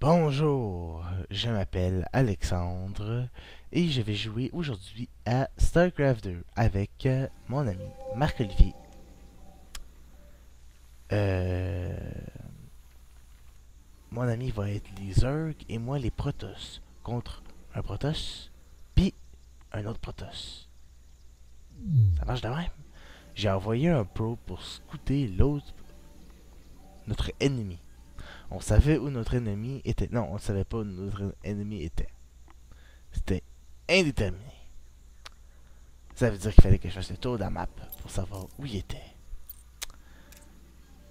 Bonjour, je m'appelle Alexandre et je vais jouer aujourd'hui à StarCraft 2 avec mon ami Marc-Olivier. Euh, Mon ami va être les Zerg et moi les Protoss contre un Protoss puis un autre Protoss. Ça marche de même. J'ai envoyé un pro pour scouter notre ennemi. On savait où notre ennemi était. Non, on ne savait pas où notre ennemi était. C'était indéterminé. Ça veut dire qu'il fallait que je fasse le tour de la map pour savoir où il était.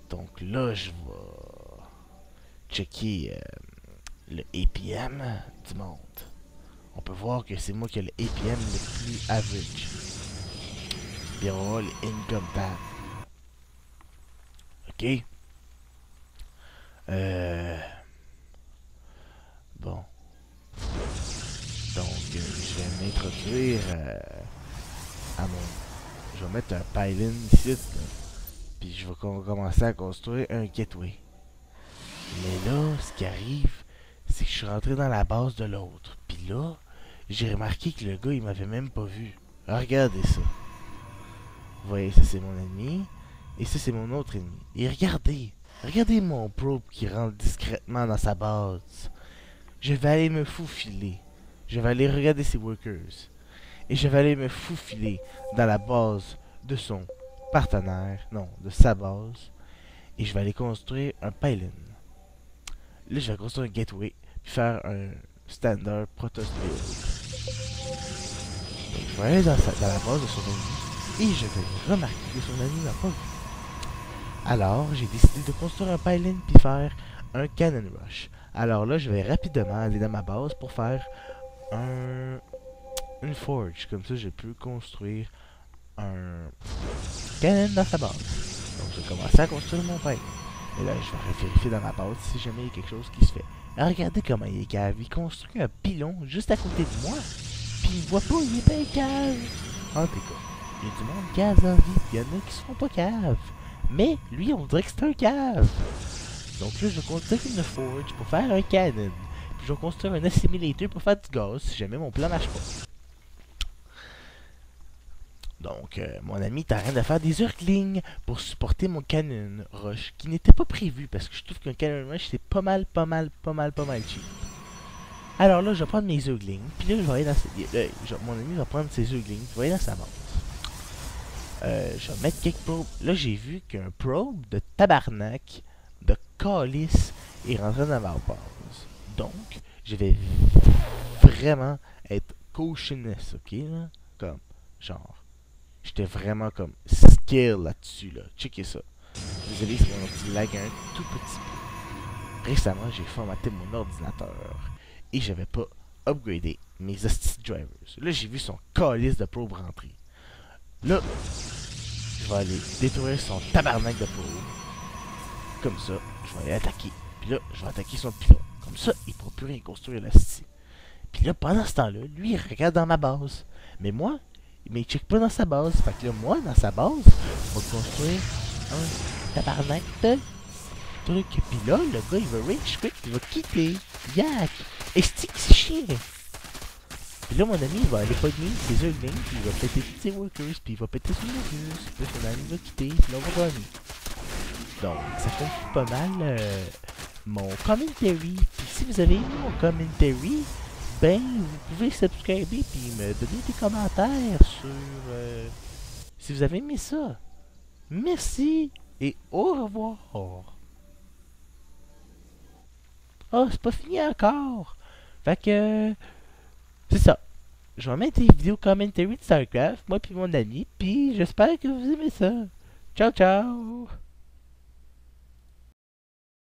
Donc là, je vais checker le APM du monde. On peut voir que c'est moi qui ai le APM le plus average. Puis on va voir le income tab. Ok. Euh... Bon. Donc, je vais m'introduire à mon... Je vais mettre un pylon ici. Là. Puis je vais commencer à construire un gateway. Mais là, ce qui arrive, c'est que je suis rentré dans la base de l'autre. Puis là, j'ai remarqué que le gars, il m'avait même pas vu. Alors, regardez ça. Vous voyez, ça c'est mon ennemi. Et ça c'est mon autre ennemi. Et regardez. Regardez mon probe qui rentre discrètement dans sa base. Je vais aller me faufiler. Je vais aller regarder ses workers. Et je vais aller me faufiler dans la base de son partenaire. Non, de sa base. Et je vais aller construire un pylon. Là, je vais construire un gateway, puis faire un standard Protoss build. Donc, je vais aller dans la base de son ennemi, et je vais remarquer que son ennemi n'a pas vu. Alors, j'ai décidé de construire un pylon, puis faire un cannon rush. Alors là, je vais rapidement aller dans ma base pour faire une forge. Comme ça, je peux construire un cannon dans sa base. Donc, je vais commencer à construire mon pylon. Et là, je vais vérifier dans ma base si jamais il y a quelque chose qui se fait. Alors, regardez comment il est cave. Il construit un pilon juste à côté de moi. Puis il voit pas, il est bien cave. En tout cas, il y a du monde cave dans la vie. Il y en a qui sont pas caves. Mais lui, on dirait que c'est un cave. Donc là, je vais construire une forge pour faire un cannon. Puis je vais construire un assimilator pour faire du gaz si jamais mon plan marche pas. Donc, mon ami est en train de faire des Urglings pour supporter mon Cannon Rush, qui n'était pas prévu, parce que je trouve qu'un Cannon Rush, c'est pas mal cheap. Alors là, je vais prendre mes Urglings, puis là, je vais aller dans mon ami va prendre ses Urglings, je vais aller dans sa base. Je vais mettre quelques probes. Là, j'ai vu qu'un probe de tabarnak, de calice, est rentré dans ma base. Donc, je vais vraiment être cautionness, ok, là? Comme, genre... J'étais vraiment comme skill là-dessus, là. Checkez ça. Désolé si mon petit lag un tout petit peu. Récemment, j'ai formaté mon ordinateur et j'avais pas upgradé mes hosties drivers. Là, j'ai vu son calice de probe rentrer. Là, je vais aller détruire son tabarnak de probe. Comme ça, je vais aller attaquer. Puis là, je vais attaquer son pilon. Comme ça, il ne pourra plus rien construire l'hostie. Puis là, pendant ce temps-là, lui, il regarde dans ma base. Mais moi, mais il check pas dans sa base. Fait que là, moi, dans sa base, on va construire un tabarnak de truc. Puis là, le gars, il va rage quit, il va quitter. Yak! Est-ce que c'est chiant? Puis là, mon ami, il va aller pogner ses Urglings, puis il va péter tous ses workers, puis il va péter son workers. Puis là, son ami va quitter, puis là, on va gagner. Donc, ça conclut pas mal mon commentary. Puis si vous avez aimé mon commentary, ben, vous pouvez subscriber puis me donner des commentaires sur si vous avez aimé ça. Merci et au revoir. Oh, c'est pas fini encore. Fait que c'est ça. Je vais mettre des vidéos commentary de StarCraft, moi puis mon ami, puis j'espère que vous aimez ça. Ciao ciao.